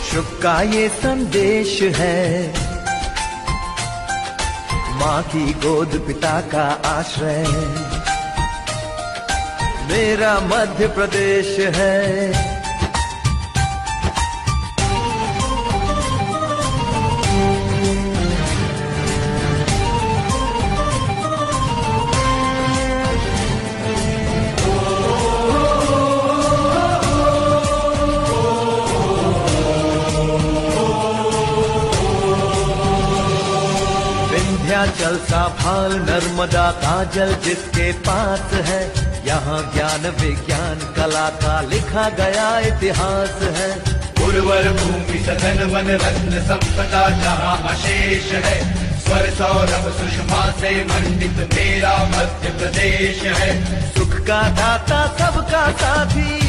शुभ का ये संदेश है, माँ की गोद पिता का आश्रय, मेरा मध्य प्रदेश है। विंध्याचल सा भाल नर्मदा का जल जिसके पास है, यहाँ ज्ञान विज्ञान कला का लिखा गया इतिहास है। उर्वर भूमि सघन वन रत्न संपदा जहाँ अशेष है, स्वर सौरभ सुषमा से मंडित मेरा मध्य प्रदेश है। सुख का दाता सबका साथी,